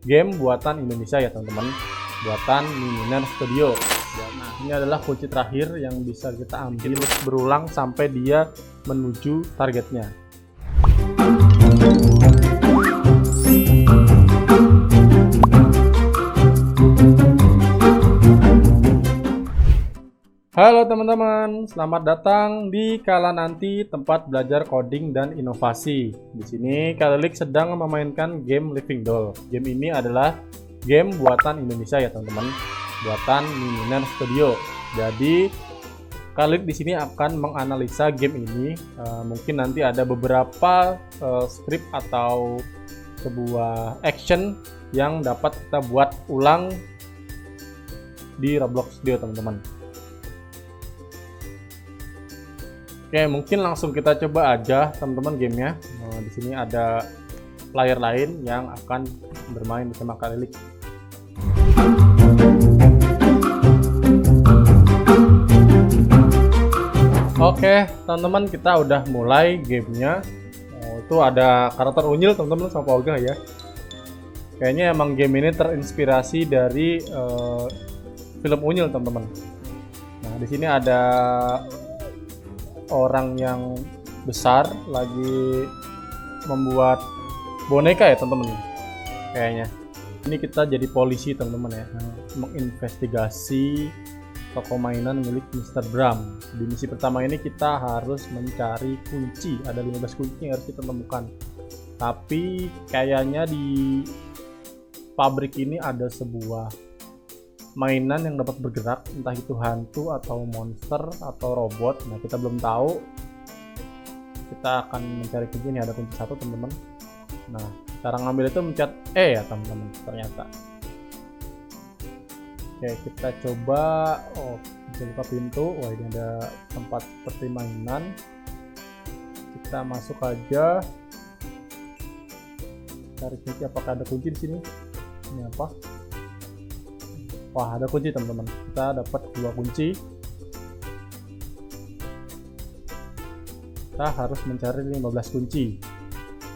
game buatan Indonesia ya teman-teman, buatan Miminer Studio. Nah, ini adalah kunci terakhir yang bisa kita ambil berulang sampai dia menuju targetnya. Halo teman-teman, selamat datang di Kala Nanti, tempat belajar coding dan inovasi. Di sini Kalilik sedang memainkan game Living Doll. Game ini adalah game buatan Indonesia ya teman-teman, buatan Miminer Studio. Jadi Kalilik di sini akan menganalisa game ini. Mungkin nanti ada beberapa script atau sebuah action yang dapat kita buat ulang di Roblox Studio teman-teman. Oke, mungkin langsung kita coba aja teman-teman gamenya. Di sini ada player lain yang akan bermain bersama Kalilik. Oke, teman-teman, kita udah mulai gamenya. Itu ada karakter Unyil teman-teman sama Olga ya. Kayaknya emang game ini terinspirasi dari film Unyil teman-teman. Nah, di sini ada orang yang besar lagi membuat boneka ya teman-teman, kayaknya ini kita jadi polisi teman-teman ya, menginvestigasi toko mainan milik Mr. Bram. Di misi pertama ini kita harus mencari kunci, ada 15 kunci yang harus kita temukan. Tapi kayaknya di pabrik ini ada sebuah mainan yang dapat bergerak, entah itu hantu atau monster atau robot. Nah, kita belum tahu. Kita akan mencari kunci. Ini ada kunci satu teman-teman. Nah, cara ngambil itu mencet E ya teman-teman, ternyata. Oke, kita coba. Oh, kita buka pintu. Wah, ini ada tempat seperti mainan. Kita masuk aja. Cari kunci. Apakah ada kunci di sini? Ini apa? Wah, ada kunci teman-teman. Kita dapat 2 kunci. Kita harus mencari 15 kunci.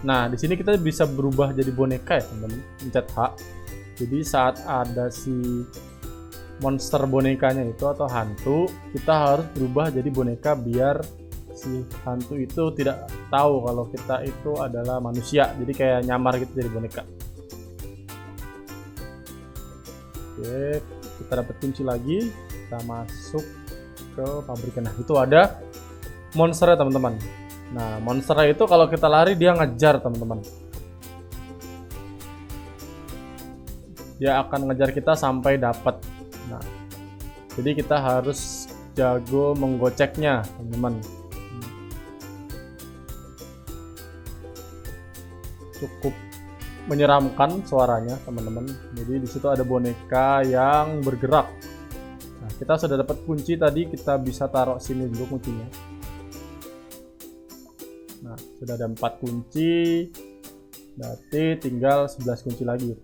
Nah, di sini kita bisa berubah jadi boneka ya teman-teman. Pencet H. Jadi saat ada si monster bonekanya itu atau hantu, kita harus berubah jadi boneka biar si hantu itu tidak tahu kalau kita itu adalah manusia. Jadi kayak nyamar gitu jadi boneka. Oke, kita dapat kunci lagi. Kita masuk ke pabriknya. Nah, itu ada monsternya teman-teman. Nah, monsternya itu kalau kita lari dia ngejar teman-teman. Dia akan ngejar kita sampai dapat. Nah, jadi kita harus jago menggoceknya teman-teman. Cukup menyeramkan suaranya teman-teman. Jadi di situ ada boneka yang bergerak. Nah, kita sudah dapat kunci tadi, kita bisa taruh sini dulu kuncinya. Nah, sudah ada 4 kunci. Berarti tinggal 11 kunci lagi.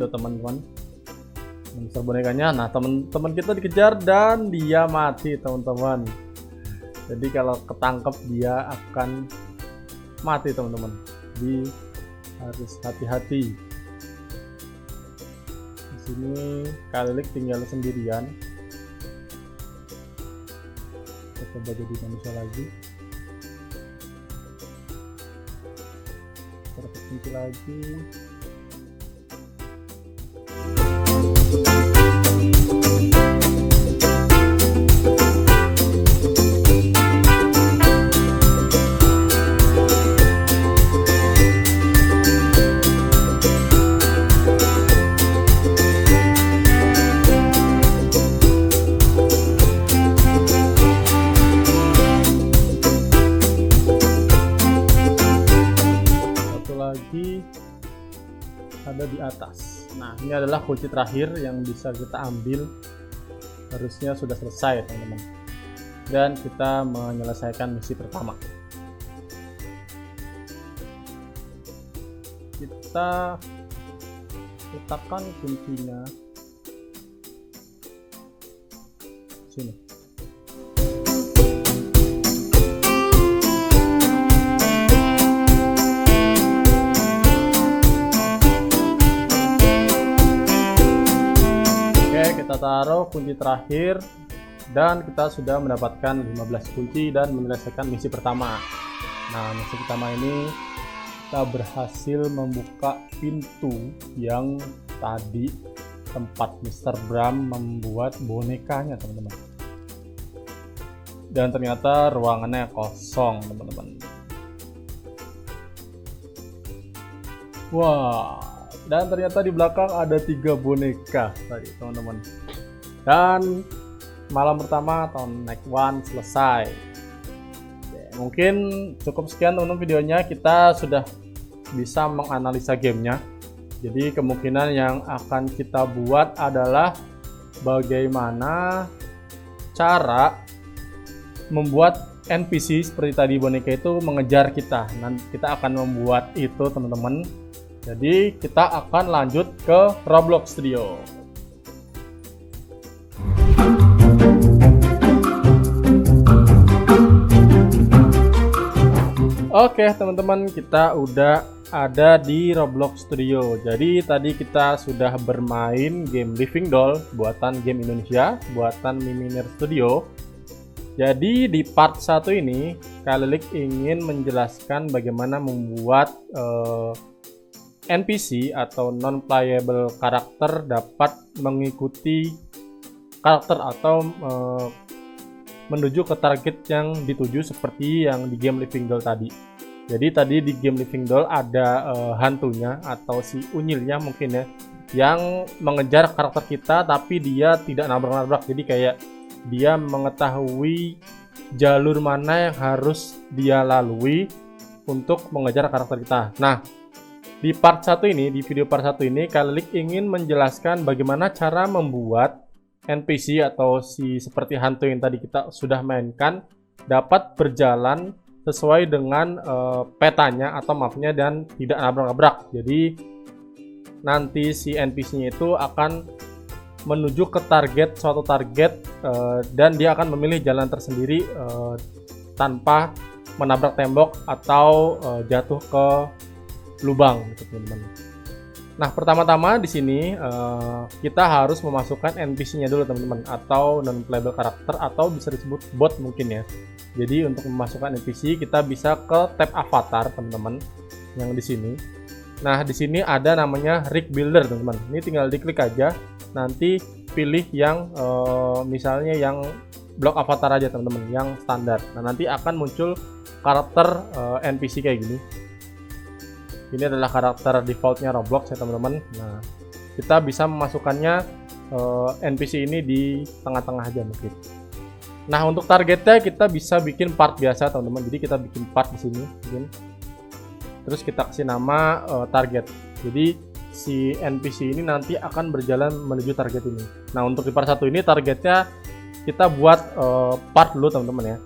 Teman-teman, monster bonekanya. Nah, teman-teman kita dikejar dan dia mati teman-teman. Jadi kalau ketangkep dia akan mati teman-teman. Jadi harus hati-hati. Di sini Kalilik tinggal sendirian. Kita coba jadi manusia lagi. Kita dapat kunci lagi. Ini adalah kunci terakhir yang bisa kita ambil. Harusnya sudah selesai teman-teman. Dan kita menyelesaikan misi pertama. Kita letakkan kuncinya sini. Kita taruh kunci terakhir dan kita sudah mendapatkan 15 kunci dan menyelesaikan misi pertama. Nah, misi pertama ini kita berhasil membuka pintu yang tadi tempat Mr. Bram membuat bonekanya, teman-teman. Dan ternyata ruangannya kosong, teman-teman. Wah. Dan ternyata di belakang ada 3 boneka tadi, teman-teman. Dan malam pertama atau night one selesai. Oke, mungkin cukup sekian teman-teman videonya. Kita sudah bisa menganalisa gamenya. Jadi kemungkinan yang akan kita buat adalah bagaimana cara membuat NPC seperti tadi boneka itu mengejar kita. Nanti kita akan membuat itu, teman-teman. Jadi kita akan lanjut ke Roblox Studio. Oke teman-teman, kita udah ada di Roblox Studio. Jadi tadi kita sudah bermain game Living Doll buatan Game Indonesia, buatan Miminer Studio. Jadi di part 1 ini Kalilik ingin menjelaskan bagaimana membuat NPC atau non-playable karakter dapat mengikuti karakter atau menuju ke target yang dituju seperti yang di game Living Doll tadi. Jadi tadi di game Living Doll ada hantunya atau si unyilnya mungkin ya, yang mengejar karakter kita tapi dia tidak nabrak-nabrak. Jadi kayak dia mengetahui jalur mana yang harus dia lalui untuk mengejar karakter kita. Nah, di part 1 ini, di video part 1 ini, Kalilik ingin menjelaskan bagaimana cara membuat NPC atau si seperti hantu yang tadi kita sudah mainkan dapat berjalan sesuai dengan petanya atau mapnya dan tidak nabrak-nabrak. Jadi nanti si NPC-nya itu akan menuju ke target, suatu target, dan dia akan memilih jalan tersendiri tanpa menabrak tembok atau jatuh ke lubang gitu, teman-teman. Nah, pertama-tama di sini kita harus memasukkan NPC-nya dulu, teman-teman, atau non-playable karakter atau bisa disebut bot mungkin ya. Jadi untuk memasukkan NPC kita bisa ke tab avatar, teman-teman, yang di sini. Nah, di sini ada namanya rig builder, teman-teman. Ini tinggal diklik aja, nanti pilih yang misalnya yang blok avatar aja, teman-teman, yang standar. Nah, nanti akan muncul karakter NPC kayak gini. Ini adalah karakter defaultnya Roblox ya, teman-teman. Nah, kita bisa memasukkannya NPC ini di tengah-tengah aja mungkin. Nah, untuk targetnya kita bisa bikin part biasa, teman-teman. Jadi kita bikin part di sini, mungkin. Terus kita kasih nama target. Jadi si NPC ini nanti akan berjalan menuju target ini. Nah, untuk di part 1 ini targetnya kita buat part dulu, teman-teman ya,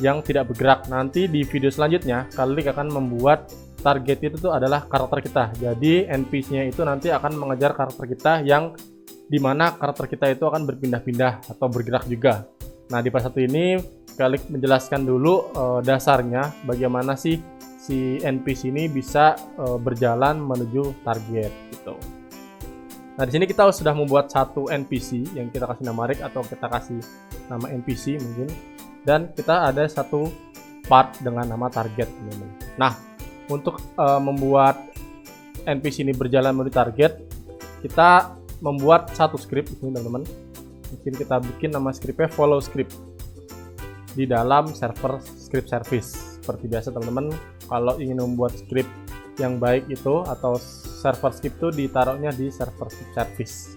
yang tidak bergerak. Nanti di video selanjutnya Kalilik akan membuat target itu tuh adalah karakter kita. Jadi NPC-nya itu nanti akan mengejar karakter kita yang dimana karakter kita itu akan berpindah-pindah atau bergerak juga. Nah, di part 1 ini Kalilik menjelaskan dulu dasarnya bagaimana sih si NPC ini bisa berjalan menuju target gitu. Nah, di sini kita sudah membuat satu NPC yang kita kasih nama Rick atau kita kasih nama NPC mungkin, dan kita ada satu part dengan nama target, teman-teman. Nah, untuk membuat NPC ini berjalan menuju target, kita membuat satu script ini, teman-teman. Mungkin kita bikin nama scriptnya follow script di dalam server script service. Seperti biasa, teman-teman, kalau ingin membuat script yang baik itu atau server script itu ditaruhnya di server script service.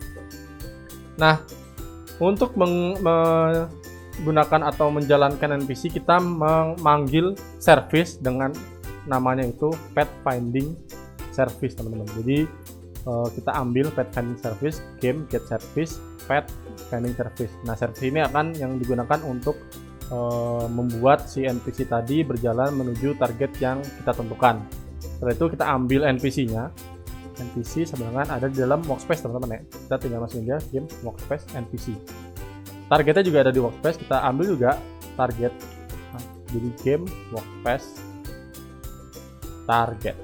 Nah, untuk menggunakan atau menjalankan NPC, kita memanggil service dengan namanya itu pet finding service, teman-teman. Jadi kita ambil pet finding service, game get service, pet finding service. Nah, service ini akan yang digunakan untuk membuat si NPC tadi berjalan menuju target yang kita tentukan. Setelah itu kita ambil NPC-nya. NPC sebenarnya ada di dalam workspace teman-teman ya. Kita tinggal masukin aja game workspace NPC. Targetnya juga ada di workspace. Kita ambil juga target. Nah, jadi game workspace target.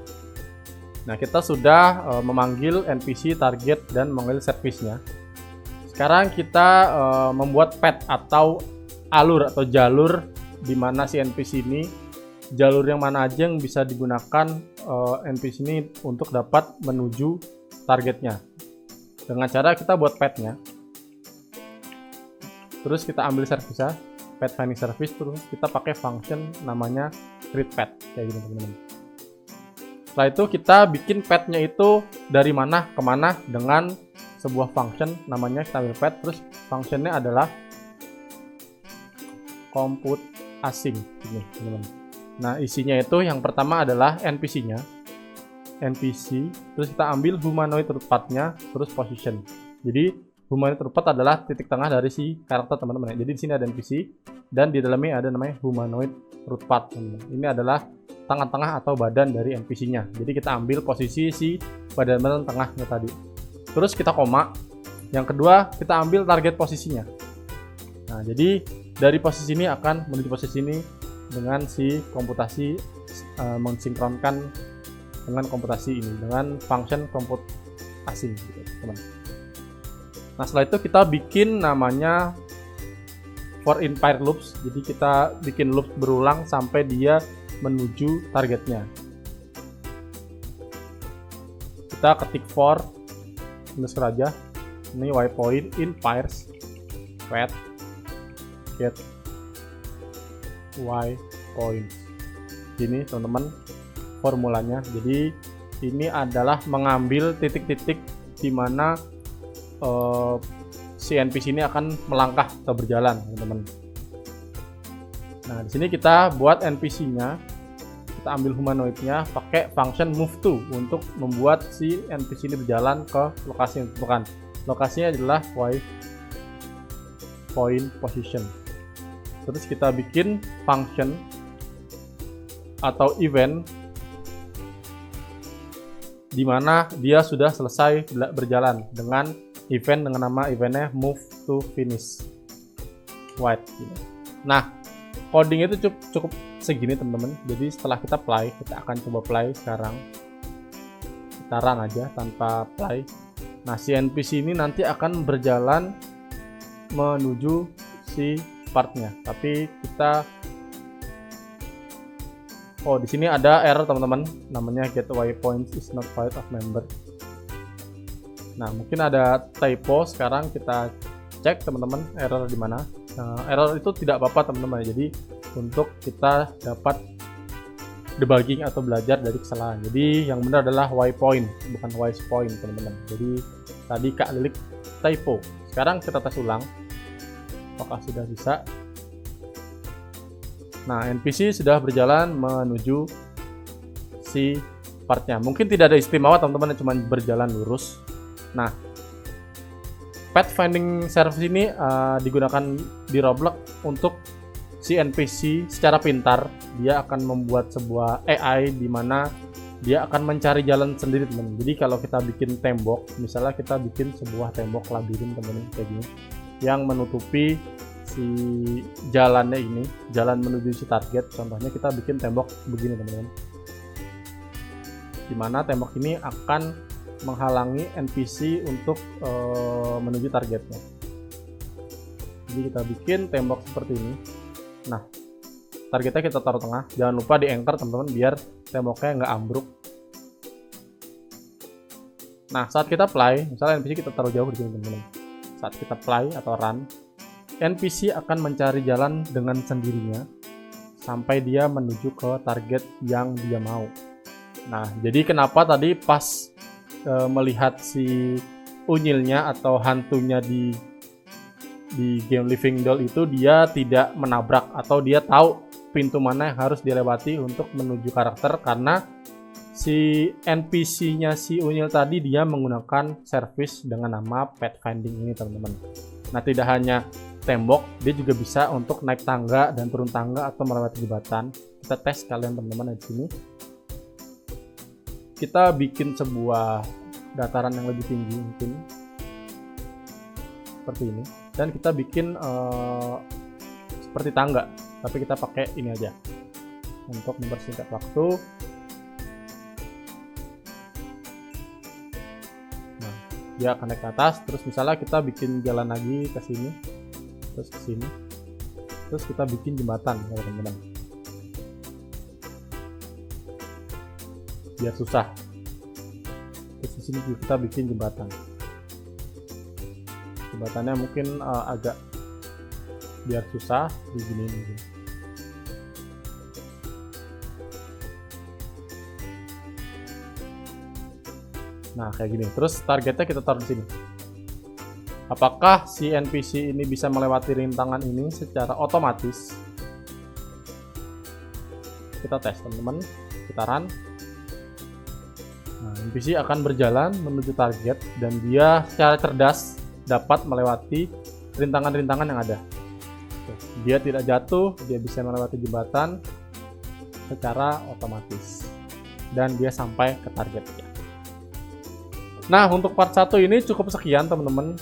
Nah, kita sudah memanggil NPC target dan memanggil service-nya. Sekarang kita membuat pet atau alur atau jalur di mana si NPC ini, jalur yang mana aja yang bisa digunakan NPC ini untuk dapat menuju targetnya. Dengan cara kita buat petnya, terus kita ambil service-nya, pet finding service, terus kita pakai function namanya create pet kayak gitu teman-teman. Setelah itu kita bikin petnya itu dari mana ke mana dengan sebuah function namanya kita ambil pet, terus functionnya adalah compute async ini teman-teman. Nah, isinya itu yang pertama adalah NPC-nya, NPC, terus kita ambil humanoid root path-nya, terus position. Jadi humanoid root path adalah titik tengah dari si karakter teman-teman. Jadi di sini ada NPC dan di dalamnya ada namanya humanoid root path teman-teman. Ini adalah tangan tengah atau badan dari NPC-nya. Jadi kita ambil posisi si badan tengahnya tadi. Terus kita koma. Yang kedua, kita ambil target posisinya. Nah, jadi dari posisi ini akan menuju posisi ini dengan si komputasi mensinkronkan dengan komputasi ini dengan function compute async gitu, teman. Nah, setelah itu kita bikin namanya for in pair loops. Jadi kita bikin loop berulang sampai dia menuju targetnya. Kita ketik for underscore aja. Ini waypoint in pairs pet get waypoint. Ini teman-teman formulanya. Jadi ini adalah mengambil titik-titik di mana si NPC ini akan melangkah atau berjalan, teman-teman. Nah, di sini kita buat NPC-nya, kita ambil humanoid-nya, pakai function move to untuk membuat si NPC ini berjalan ke lokasi yang ditentukan. Lokasinya adalah waypoint position. Terus kita bikin function atau event di mana dia sudah selesai berjalan dengan event dengan nama eventnya move to finish white. Nah, coding itu cukup segini teman-teman. Jadi setelah kita play, kita akan coba play sekarang. Kita run aja tanpa play. Nah, si NPC ini nanti akan berjalan menuju si partnya. Tapi kita di sini ada error teman-teman, namanya get waypoint is not part of member. Nah, mungkin ada typo. Sekarang kita cek teman-teman error di mana. Error itu tidak apa-apa teman-teman. Jadi untuk kita dapat debugging atau belajar dari kesalahan. Jadi yang benar adalah waypoint, bukan wise point teman-teman. Jadi tadi Kak Lilik typo. Sekarang kita tes ulang. Apakah sudah bisa? Nah, NPC sudah berjalan menuju si partnya. Mungkin tidak ada istimewa teman-teman, cuma berjalan lurus. Nah, pet finding service ini digunakan di Roblox untuk si NPC secara pintar. Dia akan membuat sebuah AI di mana dia akan mencari jalan sendiri teman-teman. Jadi kalau kita bikin tembok, misalnya kita bikin sebuah tembok labirin teman-teman kayak gini, yang menutupi si jalannya ini, jalan menuju si target. Contohnya kita bikin tembok begini teman-teman, dimana tembok ini akan menghalangi NPC untuk menuju targetnya. Jadi kita bikin tembok seperti ini. Nah, targetnya kita taruh tengah. Jangan lupa di anchor teman-teman biar temboknya nggak ambruk. Nah, saat kita play, misalnya NPC kita taruh jauh di sini teman-teman. Saat kita play atau run, NPC akan mencari jalan dengan sendirinya sampai dia menuju ke target yang dia mau. Nah, jadi kenapa tadi pas melihat si unyilnya atau hantunya di game Living Doll itu, dia tidak menabrak atau dia tahu pintu mana yang harus dilewati untuk menuju karakter, karena si NPC-nya si Unyil tadi dia menggunakan service dengan nama pathfinding ini teman-teman. Nah, tidak hanya tembok, dia juga bisa untuk naik tangga dan turun tangga atau melewati jembatan. Kita tes kalian teman-teman di sini. Kita bikin sebuah dataran yang lebih tinggi mungkin seperti ini, dan kita bikin seperti tangga, tapi kita pakai ini aja untuk mempersingkat waktu. Nah, dia akan naik ke atas. Terus misalnya kita bikin jalan lagi ke sini, terus ke sini, terus kita bikin jembatan ya teman-teman, biar susah. Terus di sini kita bikin jembatan. Jembatannya mungkin agak biar susah begini mungkin. Nah, kayak gini. Terus targetnya kita taruh di sini. Apakah si NPC ini bisa melewati rintangan ini secara otomatis? Kita tes teman-teman. Kita run. Nah, NPC akan berjalan menuju target dan dia secara cerdas dapat melewati rintangan-rintangan yang ada. Dia tidak jatuh, dia bisa melewati jembatan secara otomatis dan dia sampai ke targetnya. Nah, untuk part 1 ini cukup sekian teman-teman.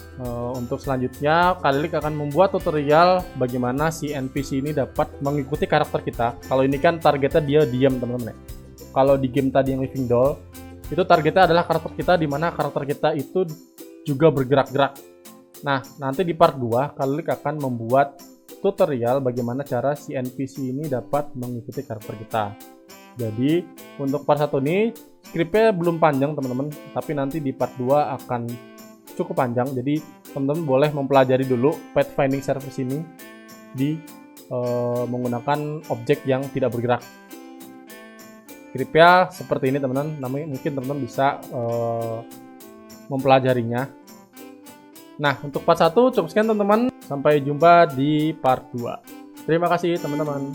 Untuk selanjutnya Kalilik akan membuat tutorial bagaimana si NPC ini dapat mengikuti karakter kita. Kalau ini kan targetnya dia diam teman-teman ya. Kalau di game tadi yang Living Doll itu targetnya adalah karakter kita, di mana karakter kita itu juga bergerak-gerak. Nah, nanti di part 2 Kalilik akan membuat tutorial bagaimana cara si NPC ini dapat mengikuti karakter kita. Jadi untuk part 1 ini skripnya belum panjang teman-teman, tapi nanti di part 2 akan cukup panjang. Jadi teman-teman boleh mempelajari dulu pathfinding service ini di menggunakan objek yang tidak bergerak. Skripnya seperti ini teman-teman, mungkin teman-teman bisa mempelajarinya. Nah, untuk part 1 cukup sekian teman-teman. Sampai jumpa di part 2. Terima kasih teman-teman.